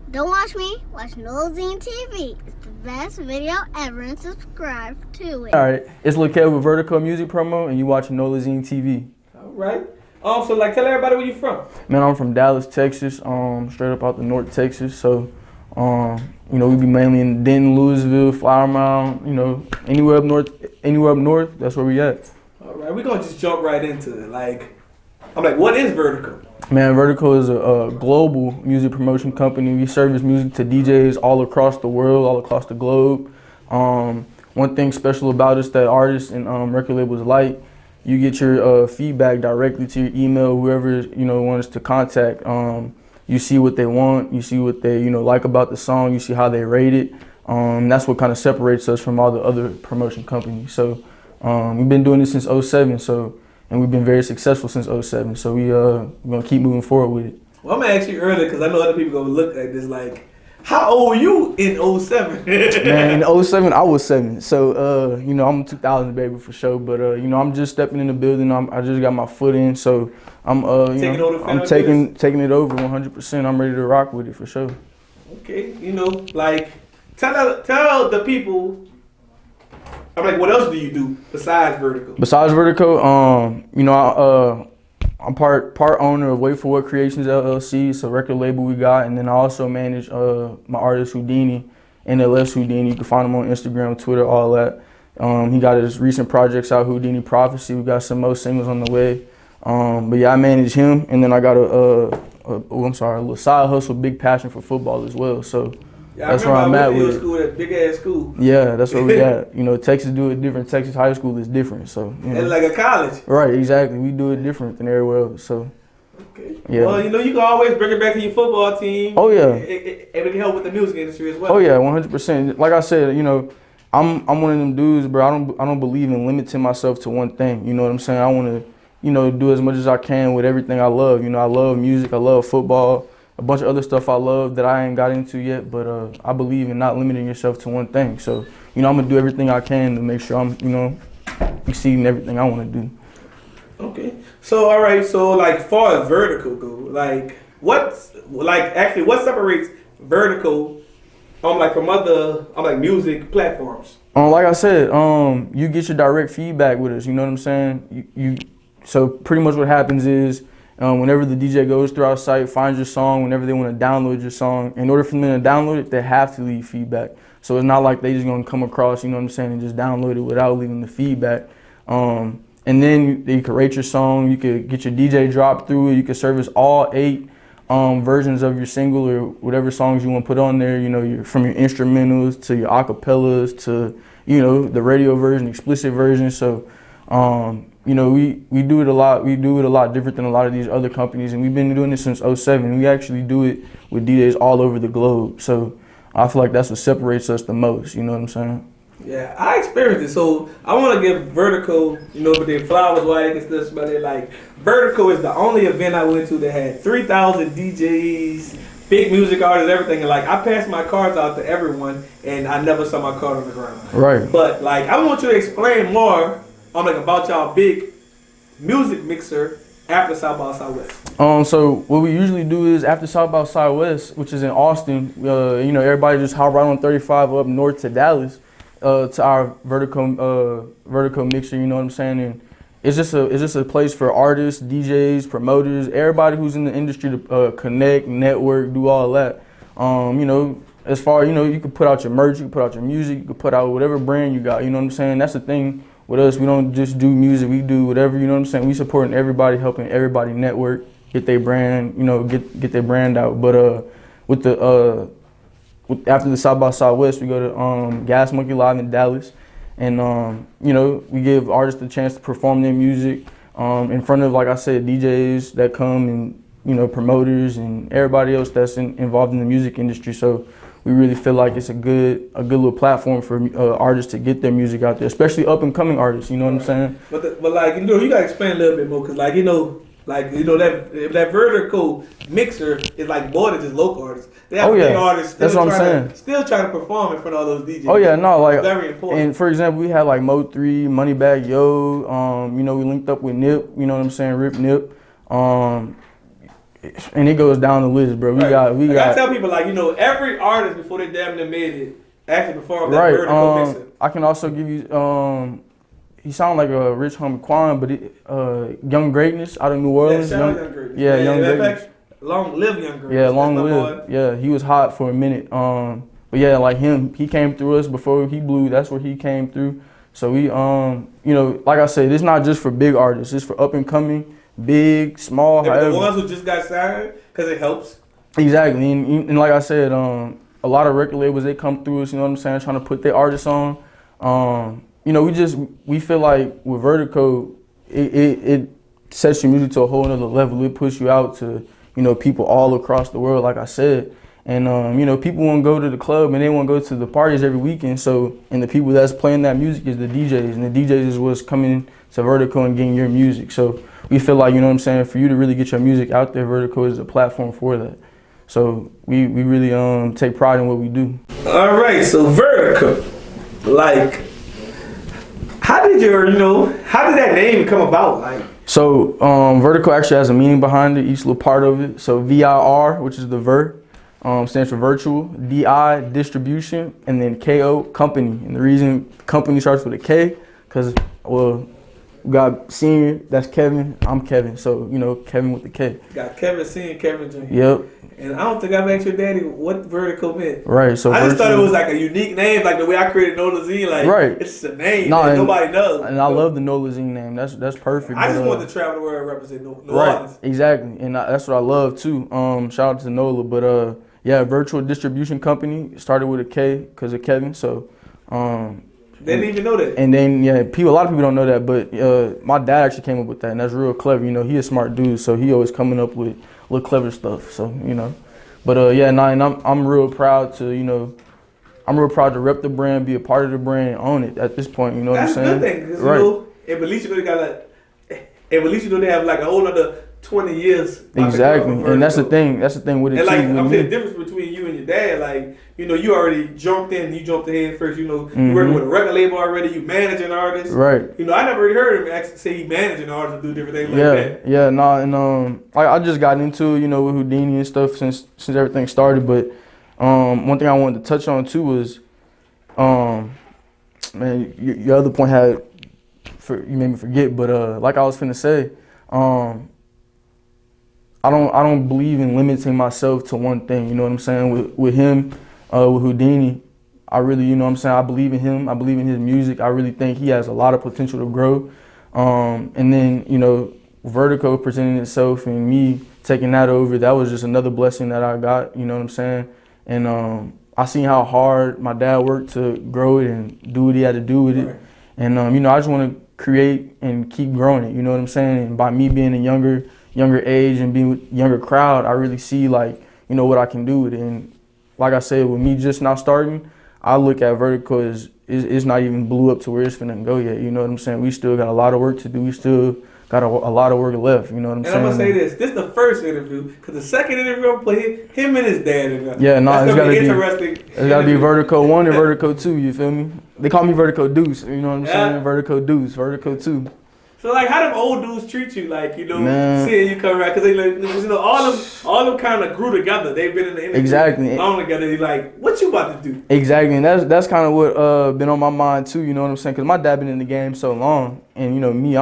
Don't watch me, watch Nolazine TV. It's the best video ever and subscribe to it. Alright, it's Lil Kev with Virdiko Music Promo and you watching Nolazine TV. Alright. So like tell everybody where you from. Man, I'm from Dallas, Texas, straight up out the North Texas. So, we be mainly in Denton, Louisville, Flower Mound, anywhere up north, that's where we at. Alright, we're gonna just jump right into it. What is Virdiko? Man, Virdiko is a global music promotion company. We service music to DJs all across the world, all across the globe. One thing special about us that artists and record labels like, you get your feedback directly to your email, whoever wants to contact. You see what they want, you see what they like about the song, you see how they rate it. That's what kind of separates us from all the other promotion companies. So we've been doing this since '07. And we've been very successful since '07, so we're gonna keep moving forward with it. Well, I'm gonna ask you earlier because I know other people gonna look at this like, how old were you in '07? Man, in '07 I was 7, so I'm a 2000 baby for sure. But I'm just stepping in the building. I just got my foot in, so I'm taking it over 100%. I'm ready to rock with it for sure. Okay, tell the people. What else do you do besides Virdiko? Besides Virdiko, I'm part owner of Wait For What Creations LLC. It's a record label we got, and then I also manage my artist Houdini, NLS Houdini. You can find him on Instagram, Twitter, all that. He got his recent projects out, Houdini Prophecy. We got some more singles on the way. But yeah, I manage him, and then I got a little side hustle, big passion for football as well. So. Yeah, that's where I'm at with it. School, that big ass school. Yeah, that's where we at. Texas do it different. Texas high school is different. So it's like a college. Right, exactly. We do it different than everywhere else. So okay. Yeah. Well, you can always bring it back to your football team. Oh yeah. And it can help with the music industry as well. Oh yeah, 100%. Like I said, I'm one of them dudes, bro. I don't believe in limiting myself to one thing. You know what I'm saying? I want to, do as much as I can with everything I love. I love music. I love football. A bunch of other stuff I love that I ain't got into yet, but I believe in not limiting yourself to one thing. So, I'm gonna do everything I can to make sure I'm, exceeding everything I want to do. Okay. So, all right. So, far as Virdiko go, what separates Virdiko, from other, music platforms? Like I said, you get your direct feedback with us. You know what I'm saying? So pretty much what happens is. Whenever the DJ goes through our site, finds your song, whenever they want to download your song, in order for them to download it, they have to leave feedback. So it's not like they just going to come across, and just download it without leaving the feedback. And then you can rate your song, you could get your DJ drop through it, you can service all 8 versions of your single or whatever songs you want to put on there, from your instrumentals to your acapellas to, the radio version, explicit version. So, we do it a lot. We do it a lot different than a lot of these other companies, and we've been doing this since '07. We actually do it with DJs all over the globe. So I feel like that's what separates us the most. You know what I'm saying? Yeah, I experienced it. So I want to give Virdiko, but their flowers while they can still smell it. Virdiko is the only event I went to that had 3,000 DJs, big music artists, everything. And I passed my cards out to everyone, and I never saw my card on the ground. Right. But I want you to explain more. About y'all big music mixer after South by Southwest. So what we usually do is after South by Southwest, which is in Austin, everybody just hop right on 35 up north to Dallas, to our Virdiko mixer. You know what I'm saying? And it's just a place for artists, DJs, promoters, everybody who's in the industry to connect, network, do all that. As far you can put out your merch, you can put out your music, you can put out whatever brand you got. You know what I'm saying? That's the thing. With us, we don't just do music, we do whatever, you know what I'm saying? We supporting everybody, helping everybody network, get their brand, get their brand out. But after the South by Southwest, we go to Gas Monkey Live in Dallas. And, we give artists the chance to perform their music in front of, like I said, DJs that come and, promoters and everybody else that's involved in the music industry. So we really feel like it's a good little platform for artists to get their music out there, especially up and coming artists. You know what I'm saying? But you gotta explain a little bit more, cause that Virdiko mixer is more than just local artists. They have big artists. That's what I'm saying. Still trying to perform in front of all those DJs. Oh yeah, no, very important. And for example, we had Mo3, Moneybag Yo. We linked up with Nip. You know what I'm saying? Rip Nip. and it goes down the list, bro. We Right. got. I tell people like, every artist before they damn near made it actually performed that Right. Virdiko mixing. I can also give you. He sound like a Rich Homie Quan, but Young Greatness out of New Orleans. Yeah, Young Greatness. Yeah, Young in Greatness. fact, long live Young Greatness. Yeah, long That's my live. boy. Yeah, he was hot for a minute. But yeah, like him, he came through us before he blew. That's where he came through. So we, like I said, it's not just for big artists. It's for up and coming, big, small, Yeah, but however. the ones who just got signed, because it helps. Exactly, and like I said, a lot of record labels, they come through us. You know what I'm saying? Trying to put their artists on. We feel like with Virdiko, it sets your music to a whole nother level. It puts you out to people all across the world, like I said. And people want to go to the club and they want to go to the parties every weekend. So, and the people that's playing that music is the DJs, and the DJs is what's coming to Virdiko and getting your music. So we feel like, for you to really get your music out there, Virdiko is a platform for that. So we really take pride in what we do. All right, so Virdiko, like, how did that name come about? Like, so Virdiko actually has a meaning behind it, each little part of it. So VIR, which is the Vir, stands for virtual, DI, distribution, and then KO, company. And the reason company starts with a K, because, we got Senior, that's Kevin, I'm Kevin. So, Kevin with the K. got Kevin Senior, Kevin Jr. Yep. And I don't think I've asked your daddy what Virdiko meant. Right. So I just thought it was like a unique name, like the way I created Nolazine. Like, right. It's a name that nobody knows. And I love the Nolazine name. That's perfect. I just want to travel the world and represent New Orleans. Right. Exactly. And that's what I love too. Shout out to Nola. But yeah, virtual distribution company started with a K because of Kevin. So they didn't even know that. And then a lot of people don't know that, but my dad actually came up with that, and that's real clever. He a smart dude, so he always coming up with little clever stuff. So but and I'm real proud to I'm real proud to rep the brand, be a part of the brand, and own it at this point. You know what I'm saying? That's a good thing, Right. At least they have like a whole other 20 years. Exactly, and that's the thing. That's the thing with it and too. like I'm saying, the difference between you and your dad, like you already jumped in, you jumped ahead first. You working with a record label already. You managing artists, right? I never really heard him actually say he managing artists and do different things like that. And I just got into with Houdini and stuff since everything started. But one thing I wanted to touch on too was, man, your other point you made me forget. But like I was finna say, I don't believe in limiting myself to one thing. You know what I'm saying? With him, with Houdini, I really, I believe in him. I believe in his music. I really think he has a lot of potential to grow. And then, Virdiko presenting itself and me taking that over, that was just another blessing that I got, you know what I'm saying? And I seen how hard my dad worked to grow it and do what he had to do with it. And, I just want to create and keep growing it, you know what I'm saying? And by me being a younger age and being with younger crowd, I really see what I can do with it. And like I said, with me just now starting, I look at Virdiko as it's not even blew up to where it's finna go yet. You know what I'm saying? We still got a lot of work to do. We still got a lot of work left. You know what I'm saying? And I'm gonna say this is the first interview, because the second interview I'm gonna play him and his dad in there. Yeah, no, it's gotta be interesting. It's gotta be Virdiko 1 and Virdiko 2. You feel me? They call me Virdiko Deuce. You know what I'm saying? Virdiko Deuce, Virdiko 2. So like, how them old dudes treat you? Like, Man. seeing you come around, because all them kind of grew together. They've been in the industry Exactly. long together. He's like, what you about to do? Exactly, and that's kind of what been on my mind too. You know what I'm saying? Because my dad been in the game so long, and me,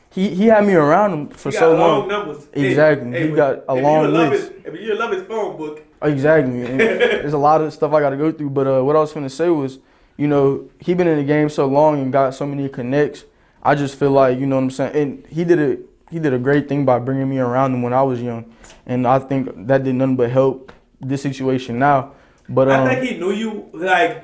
he had me around him for so long. Long numbers. Exactly, he got a long list. If you love his phone book. Exactly, and there's a lot of stuff I got to go through. But what I was finna say was, he been in the game so long and got so many connects. I just feel like, you know what I'm saying, and he did a great thing by bringing me around him when I was young, and I think that did nothing but help this situation now. But I think he knew you, I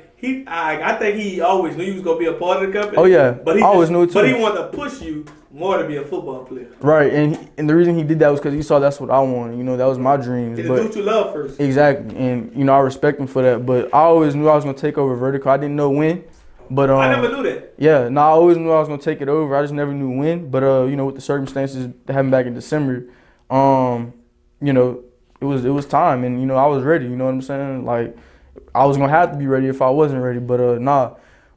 think he always knew you was gonna be a part of the company. Oh yeah, but he always knew it too. But he wanted to push you more to be a football player. Right, and the reason he did that was because he saw that's what I wanted. That was my dreams. He's a dude you love first. Exactly, and I respect him for that. But I always knew I was gonna take over Virdiko. I didn't know when. But I never knew that. Yeah, I always knew I was gonna take it over. I just never knew when. But with the circumstances that happened back in December, it was time, and I was ready. You know what I'm saying? Like, I was gonna have to be ready if I wasn't ready. But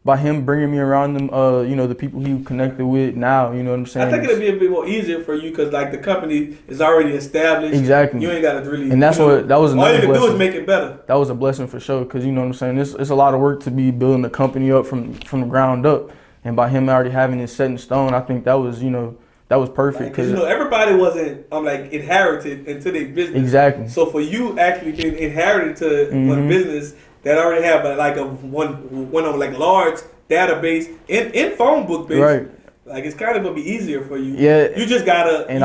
by him bringing me around them, you know, the people he connected with now, you know what I'm saying? I think it'll be a bit more easier for you because like the company is already established. Exactly. You ain't got to really. And that's what that was all another you can blessing. do is make it better. That was a blessing for sure, because you know what I'm saying. It's a lot of work to be building the company up from the ground up, and by him already having it set in stone, I think that was, you know, that was perfect. Because you know everybody wasn't like inherited into their business. Exactly. So for you actually being inherited to one business that already have like a one of like large database in phone book base. Right. Like it's kind of gonna be easier for you. Yeah. You just gotta. And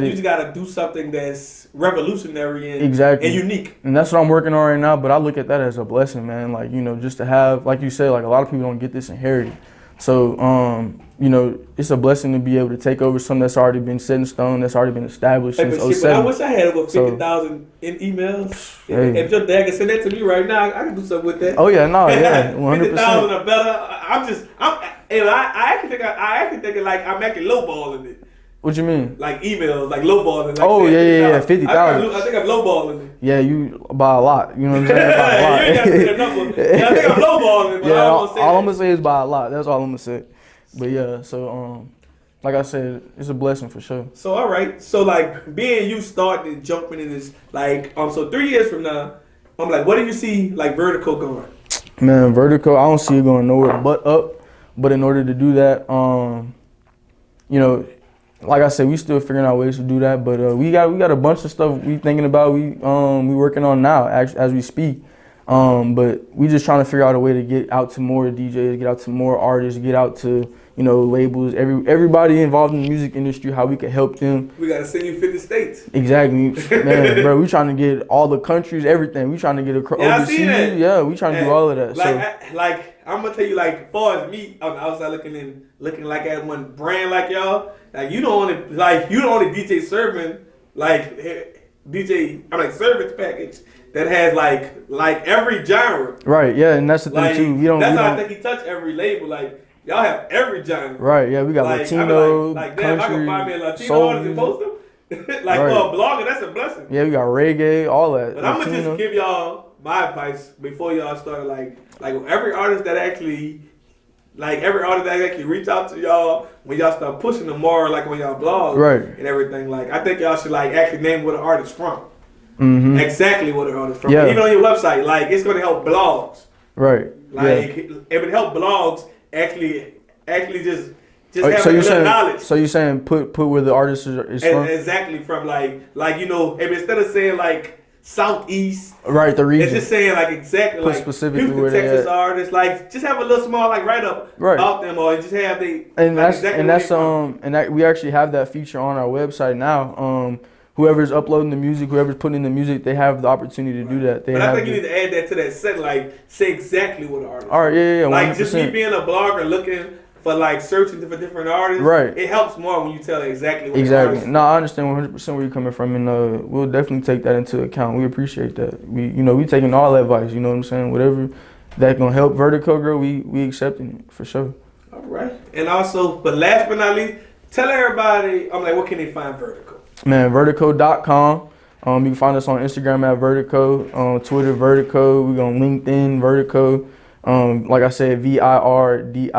you just gotta do something that's revolutionary and exactly and unique. And that's what I'm working on right now. But I look at that as a blessing, man. Like, you know, just to have, like you said, like a lot of people don't get this inherited. So, you know, it's a blessing to be able to take over something that's already been set in stone, that's already been established since But 07. I wish I had over 50,000 in emails. Hey. If your dad can send that to me right now, I can do something with that. Oh yeah, no, yeah, 100%. 50,000 or better. I actually think like I'm actually lowballing it. What you mean? Like emails, like lowballing. Like Oh yeah, 50,000. I think I'm lowballing it. Yeah, you by a lot. You know what I'm saying? By a lot. You ain't got to say the number. Yeah, I think I'm lowballing it, but Yeah, I don't want to say all that. I'm gonna say is by a lot. That's all I'm gonna say. But yeah, so like I said, it's a blessing for sure. So all right, so like being you starting and jumping in this like so 3 years from now, I'm like, what do you see like Virdiko going? Man, Virdiko, I don't see it going nowhere but up. But in order to do that, you know, like I said, we still figuring out ways to do that. But we got a bunch of stuff we thinking about. We working on now as we speak. But we just trying to figure out a way to get out to more DJs, get out to more artists, get out to, you know, labels, everybody involved in the music industry, how we can help them. We gotta send you 50 states. Exactly, man, bro. We trying to get all the countries, everything. We trying to get across Yeah, I overseas. see that. Yeah, we trying to do all of that. Like I'm gonna tell you, like, as far as me on the outside looking like at one brand like y'all, like you don't only DJ serving like DJ. I'm like service package that has like every genre. Right. Yeah, and that's the thing Like too. that's how I think he touched every label. Like y'all have every genre. Right. Yeah, we got Like, Latino, like damn, I country, can find me a Latino soul artist and music. post them. Like Right. for a blogger, that's a blessing. Yeah, we got reggae, all that. But I'm gonna Latino. just give y'all my advice before y'all start. Like every artist that actually reach out to y'all when y'all start pushing them more, like on y'all blog, Right. and everything. Like I think y'all should like actually name what the artist from. Mm-hmm. Exactly what the artist from. Yeah. Even on your website, like it's gonna help blogs. Right. Like Yeah. it would help blogs actually just Oh, have so a you're little saying, knowledge. so you're saying put where the artist is from? Exactly from like you know, if instead of saying like Southeast. Right, the region. It's just saying like exactly Put like specifically Houston, where they Texas at. artists. Like just have a little small like write up Right. about them, or just have they. And like, that's exactly and where that's they from. and that we actually have that feature on our website now. Whoever's uploading the music, whoever's putting in the music, they have the opportunity to do that. They But have I think you need to add that to that set. Like say exactly what the artist. All right, yeah, Like just me 100%. being a blogger looking for like searching for different artists. Right. It helps more when you tell exactly what the Exactly. artist. No, I understand 100% where you're coming from, and we'll definitely take that into account. We appreciate that. We taking all advice. You know what I'm saying? Whatever that gonna help Virdiko grow, we accepting it for sure. All right. And also, but last but not least, tell everybody. I'm like, what can they find Virdiko? Man, Virdiko.com. You can find us on Instagram at Virdiko, on Twitter Virdiko. We on LinkedIn Virdiko. Like I said, VIRDIKO.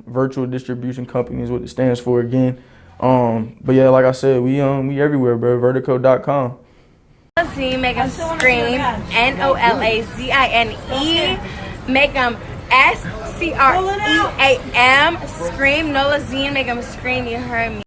Virtual Distribution Company is what it stands for again. But yeah, like I said, we everywhere, bro. Virdiko.com. Nolazine, make them scream. NOLAZINE. Make them SCREAM. Scream. Nolazine, make them scream. You heard me.